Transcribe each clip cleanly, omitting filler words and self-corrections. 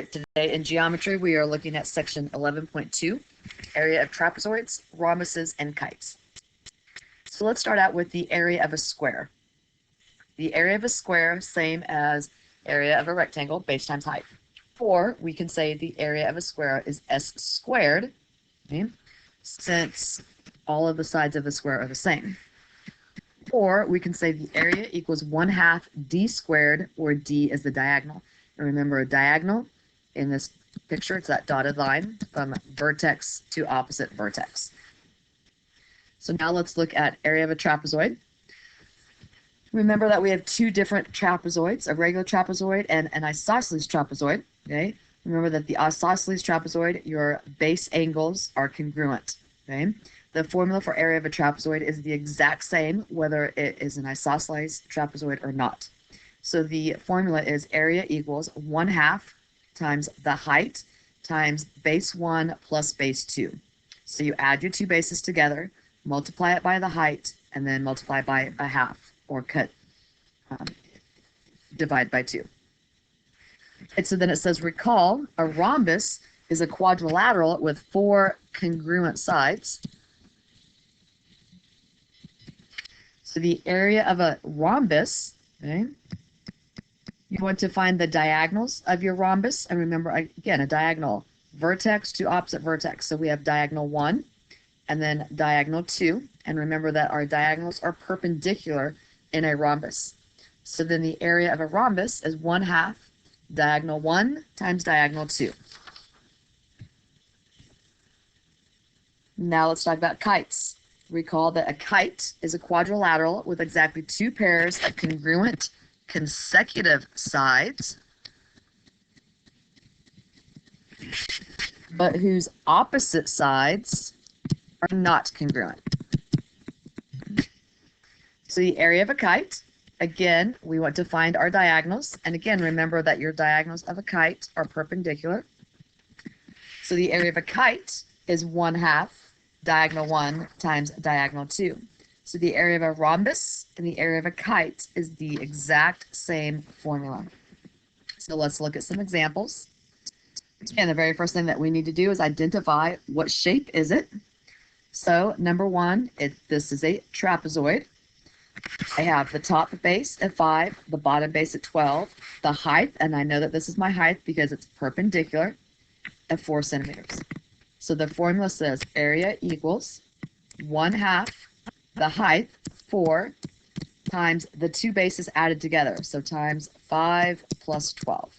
Today in geometry, we are looking at section 11.2, area of trapezoids, rhombuses, and kites. So let's start out with the area of a square. The area of a square, same as area of a rectangle, base times height. Or we can say the area of a square is s squared, okay, since all of the sides of the square are the same. Or we can say the area equals 1/2 d squared, where d is the diagonal. And remember, a diagonal in this picture, it's that dotted line from vertex to opposite vertex. So now let's look at area of a trapezoid. Remember that we have two different trapezoids, a regular trapezoid and an isosceles trapezoid. Okay. Remember that the isosceles trapezoid, your base angles are congruent. Okay. The formula for area of a trapezoid is the exact same whether it is an isosceles trapezoid or not. So the formula is area equals 1/2 times the height times base 1 plus base 2. So you add your two bases together, multiply it by the height, and then multiply by a half, or divide by 2. And so then it says, recall, a rhombus is a quadrilateral with 4 congruent sides. So the area of a rhombus, okay, you want to find the diagonals of your rhombus. And remember, again, a diagonal, vertex to opposite vertex. So we have diagonal 1 and then diagonal 2. And remember that our diagonals are perpendicular in a rhombus. So then the area of a rhombus is 1/2 diagonal 1 times diagonal 2. Now let's talk about kites. Recall that a kite is a quadrilateral with exactly 2 pairs of congruent consecutive sides, but whose opposite sides are not congruent. So the area of a kite, again, we want to find our diagonals. And again, remember that your diagonals of a kite are perpendicular. So the area of a kite is 1/2 diagonal 1 times diagonal 2. So the area of a rhombus and the area of a kite is the exact same formula. So let's look at some examples. And the very first thing that we need to do is identify what shape is it. So number 1, this is a trapezoid. I have the top base at 5, the bottom base at 12, the height, and I know that this is my height because it's perpendicular, at 4 centimeters. So the formula says area equals 1/2 the height, 4, times the two bases added together, so times 5 plus 12.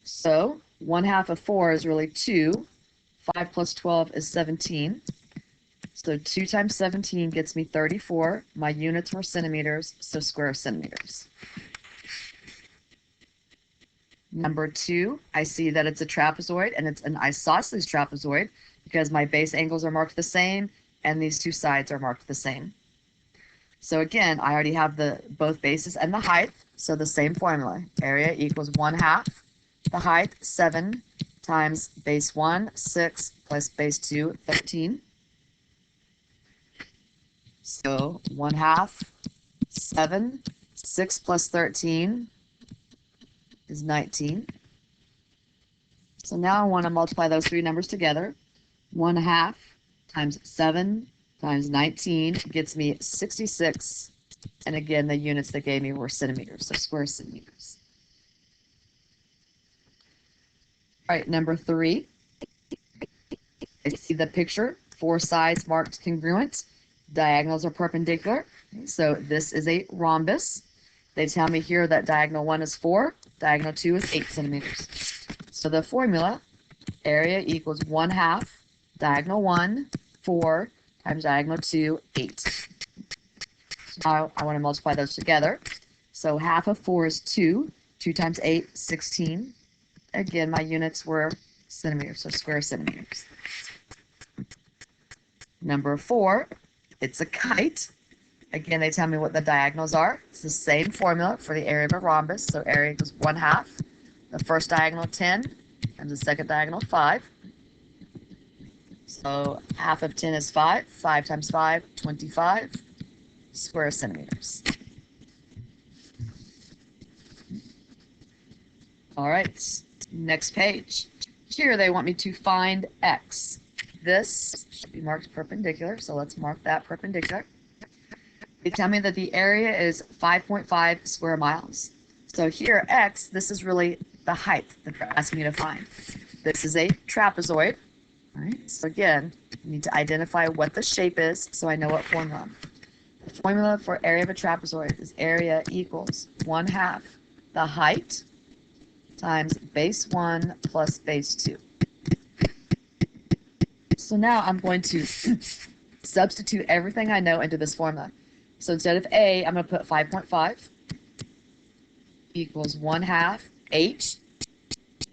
So 1/2 of 4 is really 2. 5 plus 12 is 17. So 2 times 17 gets me 34. My units were centimeters, so square centimeters. Number 2, I see that it's a trapezoid, and it's an isosceles trapezoid because my base angles are marked the same, and these two sides are marked the same. So again, I already have both bases and the height, so the same formula. Area equals 1/2 the height, 7, times base 1, 6, plus base 2, 13. So 1/2, 7, 6 plus 13 is 19. So now I want to multiply those three numbers together. 1/2 times 7 times 19 gets me 66. And again, the units they gave me were centimeters, so square centimeters. All right, number 3. I see the picture, 4 sides marked congruent. Diagonals are perpendicular. So this is a rhombus. They tell me here that diagonal 1 is 4, diagonal 2 is 8 centimeters. So the formula, area equals 1/2 diagonal 1, 4, times diagonal 2, 8. Now I want to multiply those together. So 1/2 of 4 is 2. 2 times 8, 16. Again, my units were centimeters, so square centimeters. Number 4, it's a kite. Again, they tell me what the diagonals are. It's the same formula for the area of a rhombus. So area equals 1/2. The first diagonal 10 and the second diagonal 5. So 1/2 of 10 is 5. 5 times 5, 25 square centimeters. All right, next page. Here they want me to find x. This should be marked perpendicular, so let's mark that perpendicular. They tell me that the area is 5.5 square miles. So here, x, this is really the height that they're asking me to find. This is a trapezoid. All right, so again, I need to identify what the shape is so I know what formula. The formula for area of a trapezoid is area equals 1/2 the height times base 1 plus base 2. So now I'm going to substitute everything I know into this formula. So instead of a, I'm going to put 5.5 equals 1/2 h.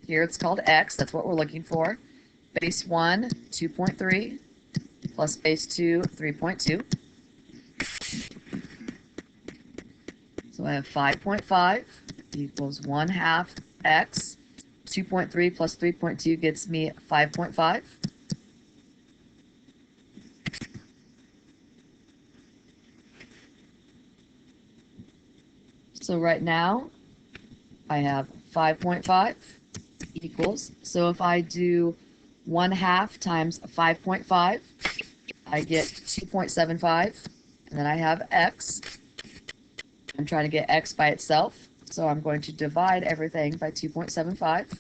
Here it's called x. That's what we're looking for. Base 1, 2.3 plus base 2, 3.2. So I have 5.5 equals 1/2 x. 2.3 plus 3.2 gets me 5.5. So right now I have 5.5 equals, so if I do 1/2 times 5.5, I get 2.75, and then I have x. I'm trying to get x by itself, so I'm going to divide everything by 2.75.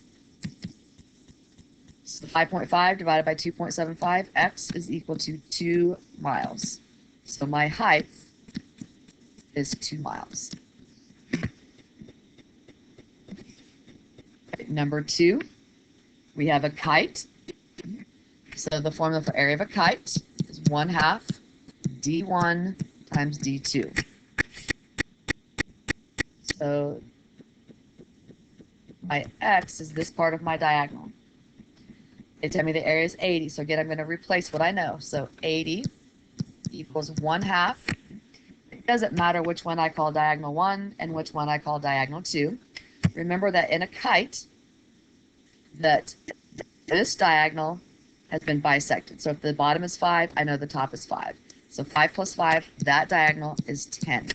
So 5.5 divided by 2.75, x is equal to 2 miles. So my height is 2 miles. Number 2, we have a kite. So the formula for area of a kite is 1/2 d1 times d2. So my x is this part of my diagonal. They tell me the area is 80, so again I'm going to replace what I know. So 80 equals 1/2. It doesn't matter which one I call diagonal 1 and which one I call diagonal 2. Remember that in a kite, that this diagonal has been bisected. So if the bottom is 5, I know the top is 5. So 5 plus 5, that diagonal is 10.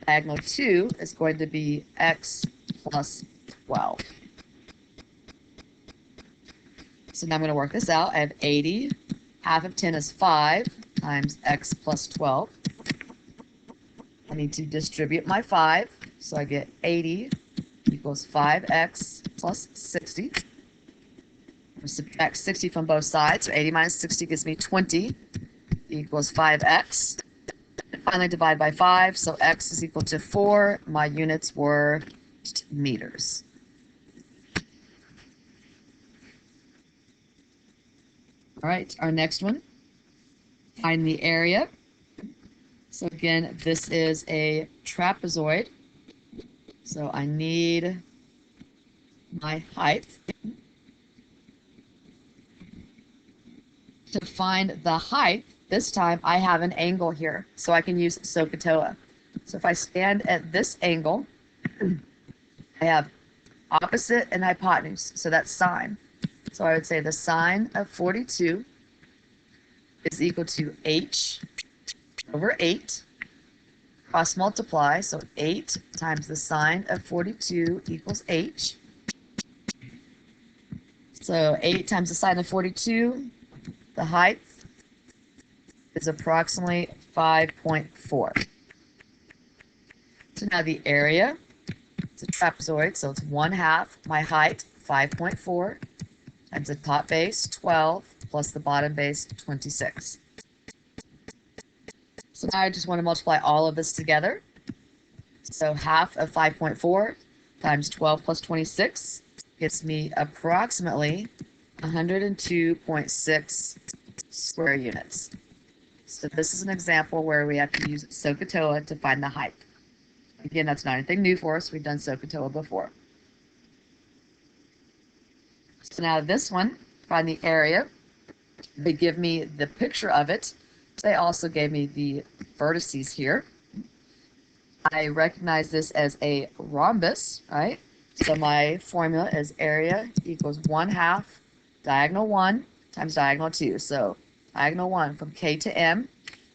Diagonal 2 is going to be x plus 12. So now I'm going to work this out. I have 80. Half of 10 is 5 times x plus 12. I need to distribute my 5. So I get 80 equals 5x plus 60. I'm subtract 60 from both sides. So 80 minus 60 gives me 20 equals 5x. And finally divide by 5. So x is equal to 4. My units were meters. All right, our next one. Find the area. So again, this is a trapezoid. So I need my height. To find the height, this time I have an angle here, so I can use SOHCAHTOA. So if I stand at this angle, I have opposite and hypotenuse, so that's sine. So I would say the sine of 42 is equal to h over 8. Cross multiply, so 8 times the sine of 42 equals h. So 8 times the sine of 42, the height is approximately 5.4. So now the area, it's a trapezoid, so it's 1/2 my height, 5.4, times the top base, 12, plus the bottom base, 26. So now I just want to multiply all of this together. So half of 5.4 times 12 plus 26 gets me approximately 102.6 square units. So this is an example where we have to use SOHCAHTOA to find the height. Again, that's not anything new for us. We've done SOHCAHTOA before. So now this one, find the area. They give me the picture of it. They also gave me the vertices here. I recognize this as a rhombus, right? So my formula is area equals 1/2 diagonal 1 times diagonal 2. So diagonal 1 from K to M.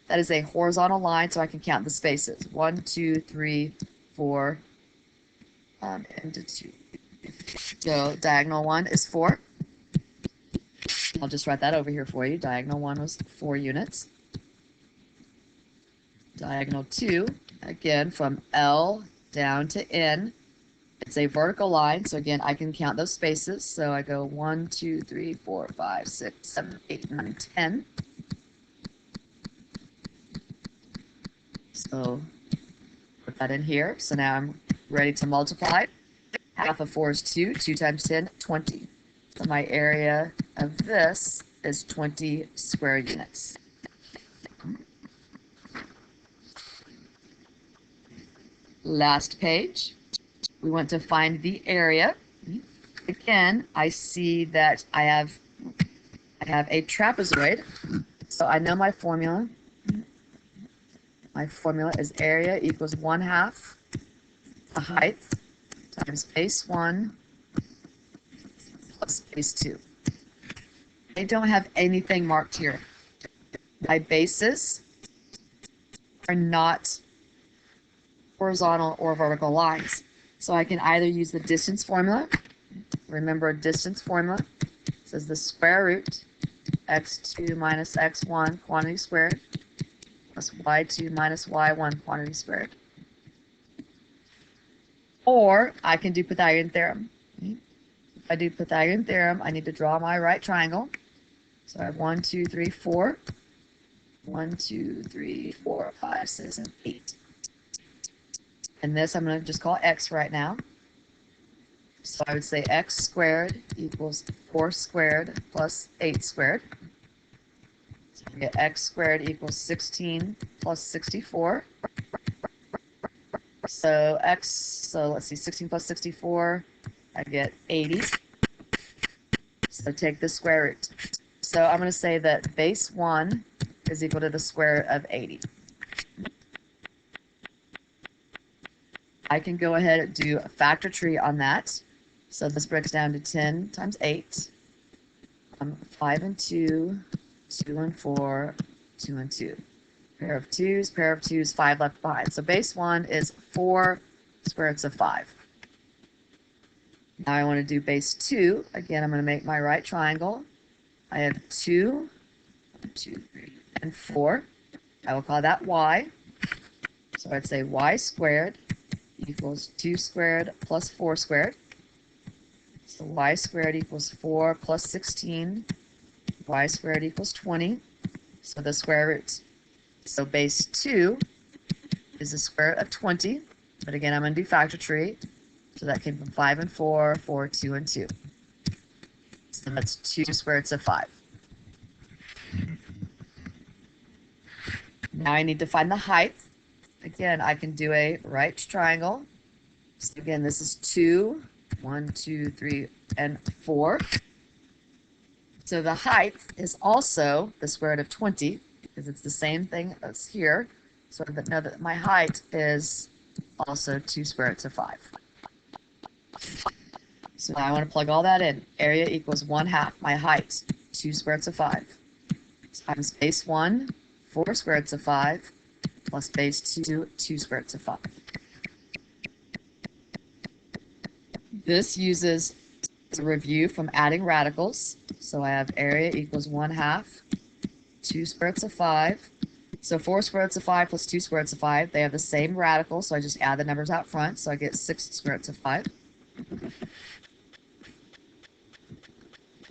That is a horizontal line, so I can count the spaces. 1, 2, 3, 4, into 2. So diagonal 1 is 4. I'll just write that over here for you. Diagonal 1 was 4 units. Diagonal 2, again, from L down to N. It's a vertical line, so again, I can count those spaces. So I go 1, 2, 3, 4, 5, 6, 7, 8, 9, 10. So put that in here. So now I'm ready to multiply. Half of 4 is 2. 2 times 10, 20. So my area of this is 20 square units. Last page. We want to find the area. Again, I see that I have a trapezoid. So I know my formula. My formula is area equals 1/2 the height times base 1 plus base 2. I don't have anything marked here. My bases are not horizontal or vertical lines. So I can either use the distance formula. Remember, a distance formula says the square root x2 minus x1 quantity squared plus y2 minus y1 quantity squared. Or I can do Pythagorean theorem. If I do Pythagorean theorem, I need to draw my right triangle. So I have 1, 2, 3, 4. 1, 2, 3, 4, 5, 6, and 8. And this I'm going to just call x right now. So I would say x squared equals 4 squared plus 8 squared. So I get x squared equals 16 plus 64. So let's see, 16 plus 64, I get 80. So take the square root. So I'm going to say that base 1 is equal to the square root of 80. I can go ahead and do a factor tree on that. So this breaks down to 10 times 8, 5 and 2, 2 and 4, 2 and 2. Pair of 2s, 5 left behind. So base 1 is 4 square roots of 5. Now I want to do base 2. Again, I'm going to make my right triangle. I have 2, 2, 3, and 4. I will call that y. So I'd say y squared equals 2 squared plus 4 squared. So y squared equals 4 plus 16. Y squared equals 20. So the square root. So base 2 is the square root of 20. But again, I'm going to do factor tree. So that came from 5 and 4, 4, 2, and 2. So that's 2 square roots of 5. Now I need to find the height. Again, I can do a right triangle. So again, this is 2, 1, 2, 3, and 4. So the height is also the square root of 20, because it's the same thing as here. So I know that my height is also 2 square roots of 5. So now I want to plug all that in. Area equals 1/2 my height, 2 square roots of 5, times base 1, 4 square roots of 5, plus base 2, 2 square roots of 5. This uses a review from adding radicals. So I have area equals 1/2, 2 square roots of 5. So 4 square roots of 5 plus 2 square roots of 5, they have the same radical, so I just add the numbers out front, so I get 6 square roots of 5.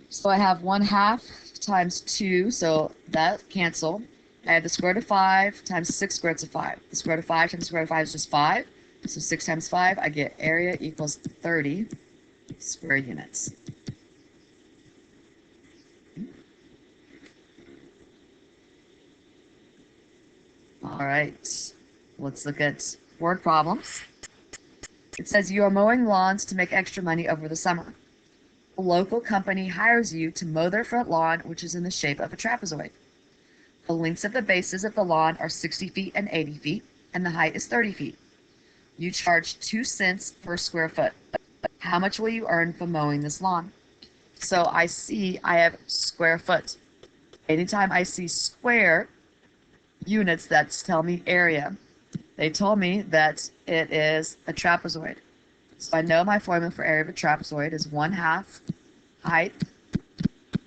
So I have 1/2 times 2, so that cancel. I have the square root of 5 times 6 square roots of 5. The square root of 5 times the square root of 5 is just 5. So 6 times 5, I get area equals 30 square units. All right, let's look at word problems. It says you are mowing lawns to make extra money over the summer. A local company hires you to mow their front lawn, which is in the shape of a trapezoid. The lengths of the bases of the lawn are 60 feet and 80 feet, and the height is 30 feet. You charge 2 cents per square foot. How much will you earn from mowing this lawn? So I see I have square foot. Anytime I see square units, that's tell me area. They told me that it is a trapezoid. So I know my formula for area of a trapezoid is 1/2 height,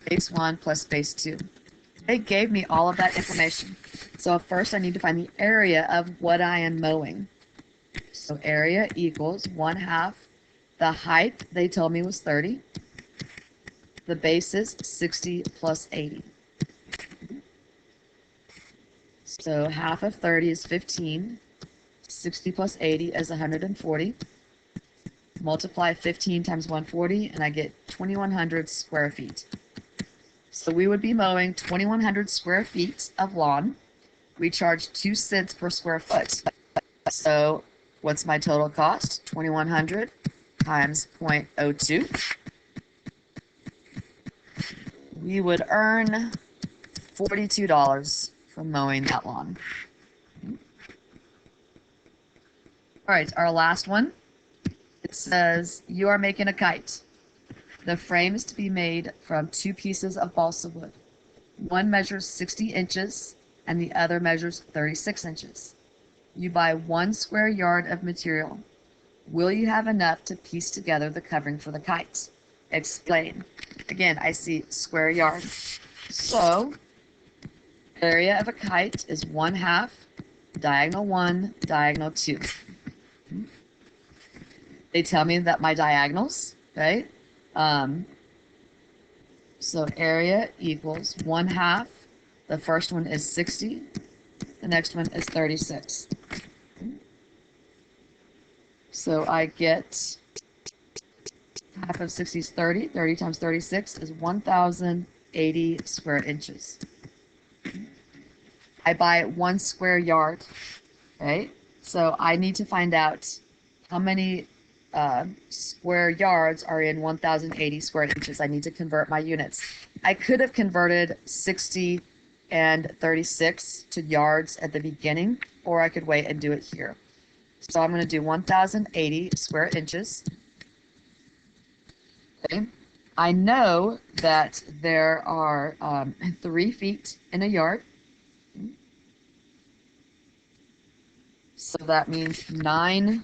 base 1 plus base 2. They gave me all of that information. So first I need to find the area of what I am mowing. So area equals 1/2. The height they told me was 30. The base is 60 plus 80. So half of 30 is 15. 60 plus 80 is 140. Multiply 15 times 140 and I get 2,100 square feet. So we would be mowing 2,100 square feet of lawn. We charge 2 cents per square foot. So what's my total cost? 2,100 times 0.02. We would earn $42 from mowing that lawn. All right, our last one. It says, you are making a kite. The frame is to be made from 2 pieces of balsa wood. One measures 60 inches and the other measures 36 inches. You buy 1 square yard of material. Will you have enough to piece together the covering for the kite? Explain. Again, I see square yard. So, area of a kite is 1/2, diagonal 1, diagonal 2. They tell me that my diagonals, okay? So area equals 1/2. The first one is 60. The next one is 36. So I get half of 60 is 30. 30 times 36 is 1,080 square inches. I buy 1 square yard, right? So I need to find out how many square yards are in 1,080 square inches. I need to convert my units. I could have converted 60 and 36 to yards at the beginning, or I could wait and do it here. So I'm going to do 1,080 square inches. Okay. I know that there are 3 feet in a yard. So that means 9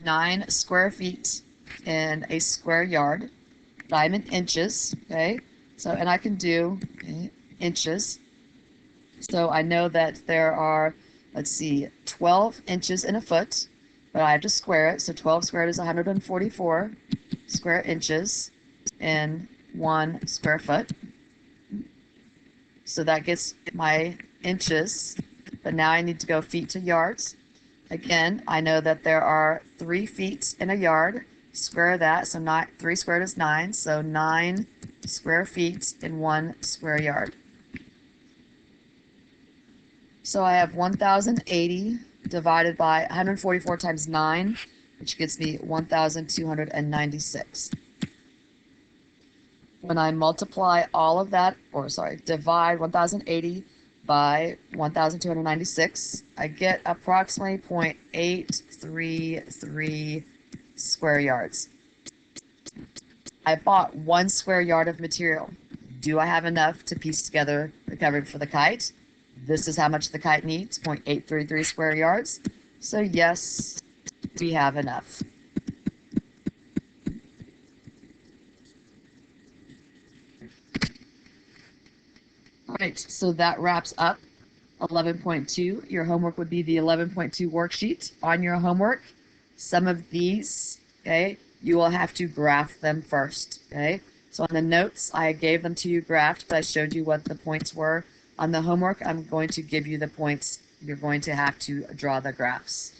9 square feet in a square yard. I'm in inches, okay? So, and I can do inches. So I know that there are, let's see, 12 inches in a foot, but I have to square it. So 12 squared is 144 square inches in 1 square foot. So that gets my inches, but now I need to go feet to yards. Again, I know that there are 3 feet in a yard. Square that, so 3 squared is 9, so 9 square feet in 1 square yard. So I have 1,080 divided by 144 times 9, which gives me 1,296. When I multiply all of that, divide 1,080 by 1,296, I get approximately 0.833 square yards. I bought 1 square yard of material. Do I have enough to piece together the covering for the kite? This is how much the kite needs, 0.833 square yards. So yes, we have enough. All right, so that wraps up 11.2. Your homework would be the 11.2 worksheet. On your homework, some of these, okay, you will have to graph them first, okay? So on the notes, I gave them to you graphed, but I showed you what the points were. On the homework, I'm going to give you the points. You're going to have to draw the graphs.